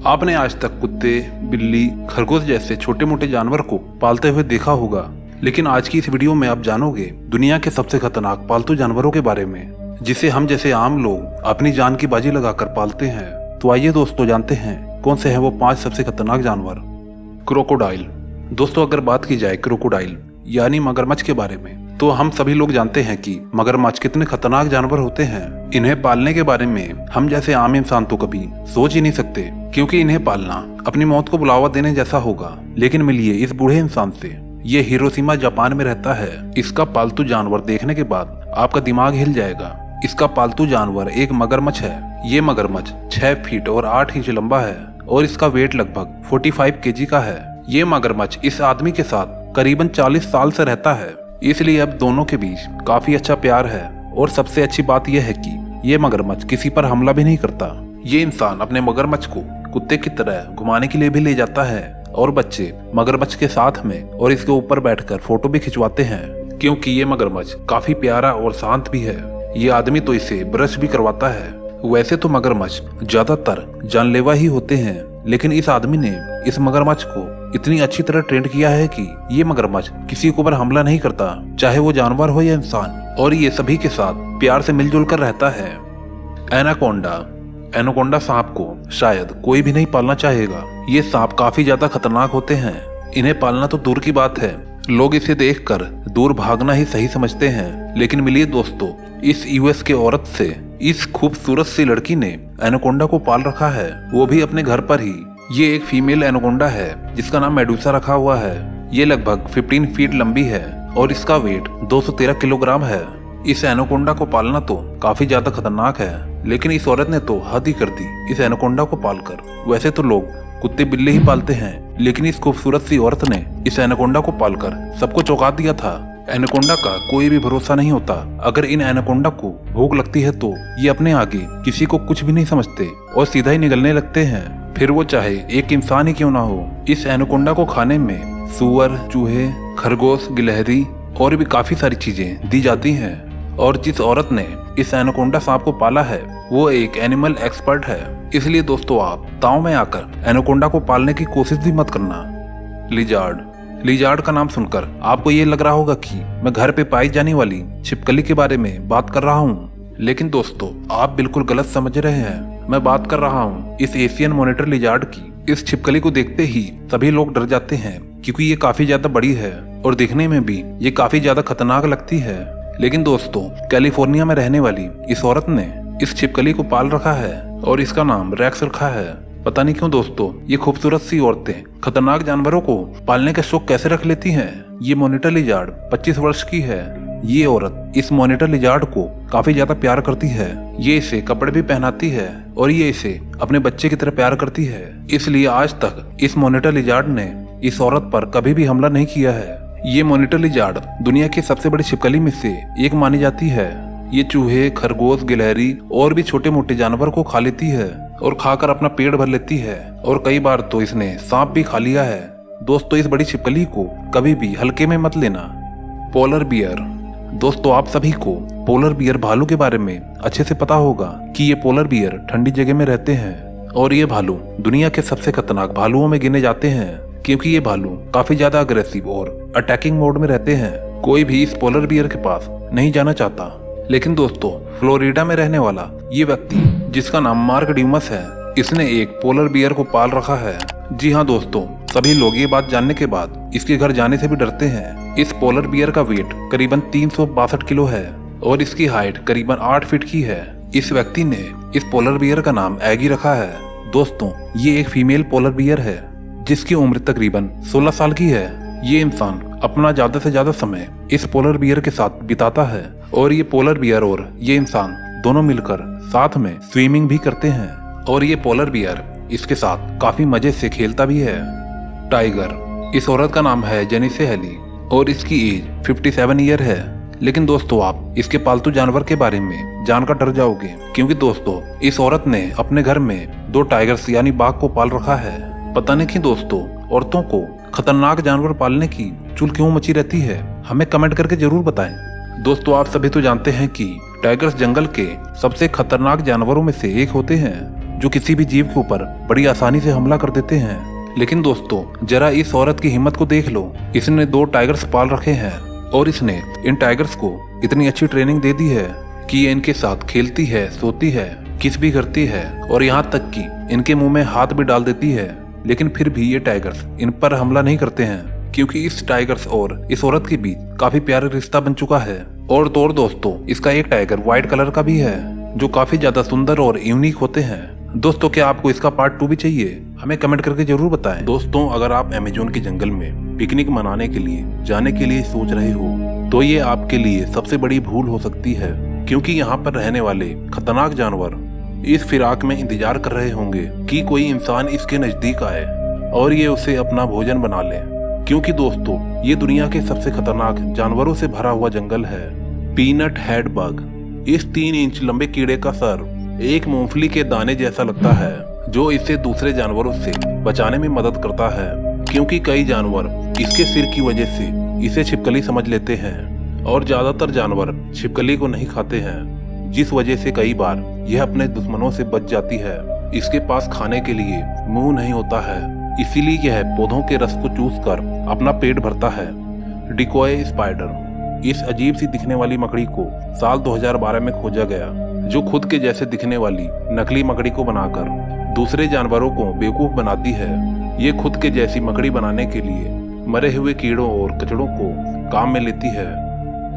आपने आज तक कुत्ते, बिल्ली, खरगोश जैसे छोटे मोटे जानवर को पालते हुए देखा होगा, लेकिन आज की इस वीडियो में आप जानोगे दुनिया के सबसे खतरनाक पालतू जानवरों के बारे में, जिसे हम जैसे आम लोग अपनी जान की बाजी लगाकर पालते हैं। तो आइए दोस्तों जानते हैं कौन से हैं वो 5 सबसे खतरनाक जानवर। क्रोकोडाइल। दोस्तों अगर बात की जाए क्रोकोडाइल यानी मगरमच्छ के बारे में, तो हम सभी लोग जानते हैं कि मगरमच्छ कितने खतरनाक जानवर होते हैं। इन्हें पालने के बारे में हम जैसे आम इंसान तो कभी सोच ही नहीं सकते, क्योंकि इन्हें पालना अपनी मौत को बुलावा देने जैसा होगा। लेकिन मिलिए इस बूढ़े इंसान से, ये हिरोशिमा जापान में रहता है। इसका पालतू जानवर देखने के बाद आपका दिमाग हिल जाएगा। इसका पालतू जानवर एक मगरमच्छ है। ये मगरमच्छ 6 फीट और 8 इंच लंबा है और इसका वेट लगभग 45 केजी का है। ये मगरमच्छ इस आदमी के साथ करीबन 40 साल से रहता है, इसलिए अब दोनों के बीच काफी अच्छा प्यार है। और सबसे अच्छी बात यह है कि ये मगरमच्छ किसी पर हमला भी नहीं करता। ये इंसान अपने मगरमच्छ को कुत्ते की तरह घुमाने के लिए भी ले जाता है और बच्चे मगरमच्छ के साथ में और इसके ऊपर बैठकर फोटो भी खिंचवाते हैं, क्योंकि ये मगरमच्छ काफी प्यारा और शांत भी है। ये आदमी तो इसे ब्रश भी करवाता है। वैसे तो मगरमच्छ ज्यादातर जानलेवा ही होते हैं, लेकिन इस आदमी ने इस मगरमच्छ को इतनी अच्छी तरह ट्रेंड किया है कि ये मगरमच्छ किसी के ऊपर हमला नहीं करता, चाहे वो जानवर हो या इंसान, और ये सभी के साथ प्यार से मिलजुल कर रहता है। एनाकोंडा। एनाकोंडा सांप को शायद कोई भी नहीं पालना चाहेगा। ये सांप काफी ज्यादा खतरनाक होते हैं। इन्हें पालना तो दूर की बात है, लोग इसे देखकर दूर भागना ही सही समझते हैं। लेकिन मिलिए दोस्तों इस यूएस के औरत से, इस खूबसूरत सी लड़की ने एनाकोंडा को पाल रखा है, वो भी अपने घर पर ही। ये एक फीमेल एनाकोंडा है जिसका नाम मेडूसा रखा हुआ है। ये लगभग 15 फीट लंबी है और इसका वेट 213 किलोग्राम है। इस एनाकोंडा को पालना तो काफी ज्यादा खतरनाक है, लेकिन इस औरत ने तो हद ही कर दी इस एनाकोंडा को पालकर। वैसे तो लोग कुत्ते बिल्ली ही पालते हैं, लेकिन इस खूबसूरत सी औरत ने इस एनाकोंडा को पालकर सबको चौंका दिया था। एनाकोंडा का कोई भी भरोसा नहीं होता। अगर इन एनाकोंडा को भूख लगती है तो ये अपने आगे किसी को कुछ भी नहीं समझते और सीधा ही निगलने लगते हैं, फिर वो चाहे एक इंसान ही क्यों ना हो। इस एनाकोंडा को खाने में सूअर, चूहे, खरगोश, गिलहरी और भी काफी सारी चीजें दी जाती हैं। और जिस औरत ने इस एनाकोंडा सांप को पाला है वो एक एनिमल एक्सपर्ट है। इसलिए दोस्तों आप ताव में आकर एनाकोंडा को पालने की कोशिश भी मत करना। लिजार्ड। लिजार्ड का नाम सुनकर आपको ये लग रहा होगा कि मैं घर पे पाई जाने वाली छिपकली के बारे में बात कर रहा हूँ, लेकिन दोस्तों आप बिल्कुल गलत समझ रहे हैं। मैं बात कर रहा हूँ इस एशियन मॉनिटर लिजार्ड की। इस छिपकली को देखते ही सभी लोग डर जाते हैं, क्योंकि ये काफी ज्यादा बड़ी है और दिखने में भी ये काफी ज्यादा खतरनाक लगती है। लेकिन दोस्तों कैलिफोर्निया में रहने वाली इस औरत ने इस छिपकली को पाल रखा है और इसका नाम रेक्स रखा है। पता नहीं क्यों दोस्तों ये खूबसूरत सी औरतें खतरनाक जानवरों को पालने का शौक कैसे रख लेती हैं। ये मॉनिटर लिजार्ड 25 वर्ष की है। ये औरत इस मॉनिटर लिजार्ड को काफी ज्यादा प्यार करती है। ये इसे कपड़े भी पहनाती है और ये इसे अपने बच्चे की तरह प्यार करती है। इसलिए आज तक इस मॉनिटर लिजार्ड ने इस औरत पर कभी भी हमला नहीं किया है। ये मॉनिटर लिजार्ड दुनिया की सबसे बड़ी छिपकली में से एक मानी जाती है। ये चूहे, खरगोश, गिलहरी और भी छोटे मोटे जानवर को खा लेती है और खाकर अपना पेट भर लेती है, और कई बार तो इसने सांप भी खा लिया है। दोस्तों इस बड़ी छिपकली को कभी भी हल्के में मत लेना। Polar bear. दोस्तों आप सभी को पोलर बियर भालू के बारे में अच्छे से पता होगा कि ये पोलर बियर ठंडी जगह में रहते हैं और ये भालू दुनिया के सबसे खतरनाक भालुओं में गिने जाते हैं, क्योंकि ये भालू काफी ज्यादा अग्रेसिव और अटैकिंग मोड में रहते हैं। कोई भी इस पोलर बियर के पास नहीं जाना चाहता। लेकिन दोस्तों फ्लोरिडा में रहने वाला ये व्यक्ति जिसका नाम मार्क ड्यूमस है, इसने एक पोलर बियर को पाल रखा है। जी हाँ दोस्तों, सभी लोग ये बात जानने के बाद इसके घर जाने से भी डरते हैं। इस पोलर बियर का वेट करीबन 362 किलो है और इसकी हाइट करीबन 8 फीट की है। इस व्यक्ति ने इस पोलर बियर का नाम एगी रखा है। दोस्तों ये एक फीमेल पोलर बियर है जिसकी उम्र तकरीबन 16 साल की है। ये इंसान अपना ज्यादा से ज्यादा समय इस पोलर बियर के साथ बिताता है और ये पोलर बियर और ये इंसान दोनों मिलकर साथ में स्विमिंग भी करते हैं और ये पोलर बियर इसके साथ काफी मजे से खेलता भी है। टाइगर। इस औरत का नाम है जेनिसे हेली और इसकी एज 57 ईयर है। लेकिन दोस्तों आप इसके पालतू जानवर के बारे में जानकर डर जाओगे, क्योंकि दोस्तों इस औरत ने अपने घर में 2 टाइगर्स यानी बाघ को पाल रखा है। पता नहीं कि दोस्तों औरतों को खतरनाक जानवर पालने की चुल क्यों मची रहती है, हमें कमेंट करके जरूर बताएं। दोस्तों आप सभी तो जानते हैं कि टाइगर्स जंगल के सबसे खतरनाक जानवरों में से एक होते हैं। जो किसी भी जीव के ऊपर बड़ी आसानी से हमला कर देते हैं। लेकिन दोस्तों जरा इस औरत की हिम्मत को देख लो। इसने 2 टाइगर्स पाल रखे हैं और इसने इन टाइगर्स को इतनी अच्छी ट्रेनिंग दे दी है कि ये इनके साथ खेलती है, सोती है, किस भी करती है और यहाँ तक कि इनके मुंह में हाथ भी डाल देती है। लेकिन फिर भी ये टाइगर्स इन पर हमला नहीं करते हैं, क्योंकि इस टाइगर्स और इस औरत के बीच काफी प्यारा रिश्ता बन चुका है। और तो और दोस्तों इसका एक टाइगर व्हाइट कलर का भी है, जो काफी ज्यादा सुंदर और यूनिक होते हैं। दोस्तों क्या आपको इसका पार्ट 2 भी चाहिए? हमें कमेंट करके जरूर बताएं। दोस्तों अगर आप अमेज़न के जंगल में पिकनिक मनाने के लिए जाने के लिए सोच रहे हो तो ये आपके लिए सबसे बड़ी भूल हो सकती है, क्योंकि यहाँ पर रहने वाले खतरनाक जानवर इस फिराक में इंतजार कर रहे होंगे कि कोई इंसान इसके नजदीक आए और ये उसे अपना भोजन बना ले। क्योंकि दोस्तों ये दुनिया के सबसे खतरनाक जानवरों से भरा हुआ जंगल है। Peanut head bug. इस 3 इंच लंबे कीड़े का सर एक मूंगफली के दाने जैसा लगता है, जो इसे दूसरे जानवरों से बचाने में मदद करता है, क्योंकि कई जानवर इसके सिर की वजह से इसे छिपकली समझ लेते हैं और ज्यादातर जानवर छिपकली को नहीं खाते हैं, जिस वजह से कई बार यह अपने दुश्मनों से बच जाती है। इसके पास खाने के लिए मुंह नहीं होता है, इसीलिए यह पौधों के रस को चूस कर अपना पेट भरता है। Decoy spider. इस अजीब सी दिखने वाली मकड़ी को साल 2012 में खोजा गया, जो खुद के जैसे दिखने वाली नकली मकड़ी को बनाकर दूसरे जानवरों को बेवकूफ बनाती है। ये खुद के जैसी मकड़ी बनाने के लिए मरे हुए कीड़ों और कचड़ों को काम में लेती है,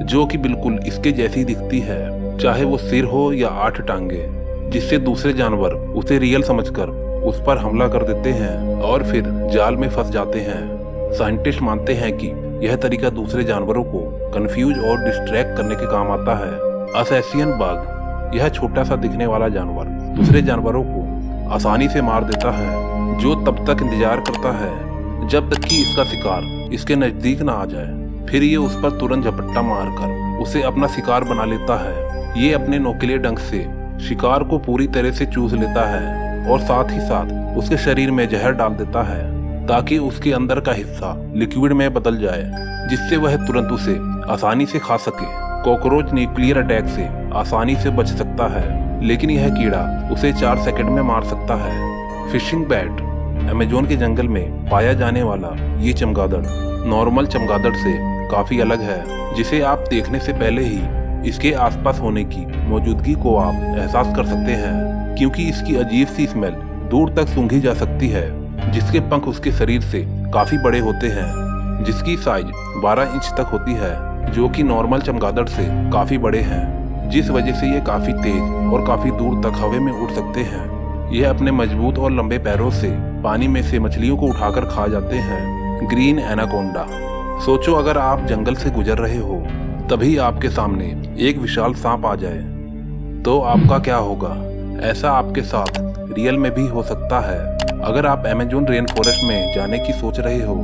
जो कि बिल्कुल इसके जैसी दिखती है, चाहे वो सिर हो या 8 टांगे, जिससे दूसरे जानवर उसे रियल समझकर उस पर हमला कर देते हैं और फिर जाल में फंस जाते हैं। साइंटिस्ट मानते हैं कि यह तरीका दूसरे जानवरों को कंफ्यूज और डिस्ट्रैक्ट करने के काम आता है। असैसियन बग। यह छोटा सा दिखने वाला जानवर दूसरे जानवरों को आसानी से मार देता है, जो तब तक इंतजार करता है जब तक कि इसका शिकार इसके नजदीक ना आ जाए। फिर ये उस पर तुरंत झपट्टा मारकर उसे अपना शिकार बना लेता है। ये अपने नोकीले डंक से शिकार को पूरी तरह से चूस लेता है और साथ ही साथ उसके शरीर में जहर डाल देता है, ताकि उसके अंदर का हिस्सा लिक्विड में बदल जाए, जिससे वह तुरंत उसे आसानी से खा सके। कॉकरोच न्यूक्लियर अटैक से आसानी से बच सकता है, लेकिन यह कीड़ा उसे 4 सेकंड में मार सकता है। Fishing bat. अमेज़न के जंगल में पाया जाने वाला ये चमगादड़ नॉर्मल चमगादड़ से काफी अलग है, जिसे आप देखने से पहले ही इसके आसपास होने की मौजूदगी को आप एहसास कर सकते हैं, क्योंकि इसकी अजीब सी स्मेल दूर तक सूंघी जा सकती है। जिसके पंख उसके शरीर से काफी बड़े होते हैं, जिसकी साइज 12 इंच तक होती है, जो कि नॉर्मल चमगादड़ से काफी बड़े हैं, जिस वजह से ये काफी तेज और काफी दूर तक हवा में उड़ सकते हैं। यह अपने मजबूत और लंबे पैरों से पानी में से मछलियों को उठाकर खा जाते हैं। Green anaconda. सोचो अगर आप जंगल से गुजर रहे हो, तभी आपके सामने एक विशाल सांप आ जाए, तो आपका क्या होगा? ऐसा आपके साथ रियल में भी हो सकता है। अगर आप अमेज़न रेन फॉरेस्ट में जाने की सोच रहे हो,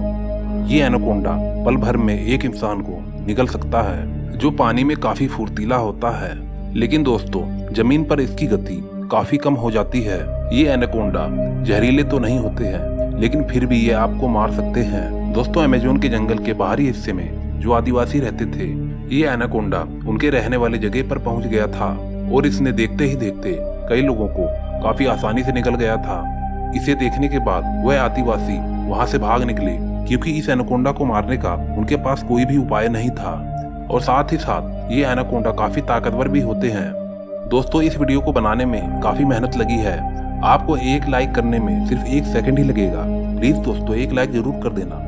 ये एनाकोंडा पल भर में एक इंसान को निगल सकता है, जो पानी में काफी फुर्तीला होता है। लेकिन दोस्तों जमीन पर इसकी गति काफी कम हो जाती है। ये एनाकोंडा जहरीले तो नहीं होते हैं, लेकिन फिर भी ये आपको मार सकते हैं। दोस्तों अमेज़न के जंगल के बाहरी हिस्से में जो आदिवासी रहते थे, ये एनाकोंडा उनके रहने वाली जगह पर पहुंच गया था और इसने देखते ही देखते कई लोगों को काफी आसानी से निगल गया था। इसे देखने के बाद वह आदिवासी वहां से भाग निकले, क्योंकि इस एनाकोंडा को मारने का उनके पास कोई भी उपाय नहीं था। और साथ ही साथ ये एनाकोंडा काफी ताकतवर भी होते हैं। दोस्तों इस वीडियो को बनाने में काफी मेहनत लगी है। आपको एक लाइक करने में सिर्फ 1 सेकंड ही लगेगा। प्लीज दोस्तों एक लाइक जरूर कर देना।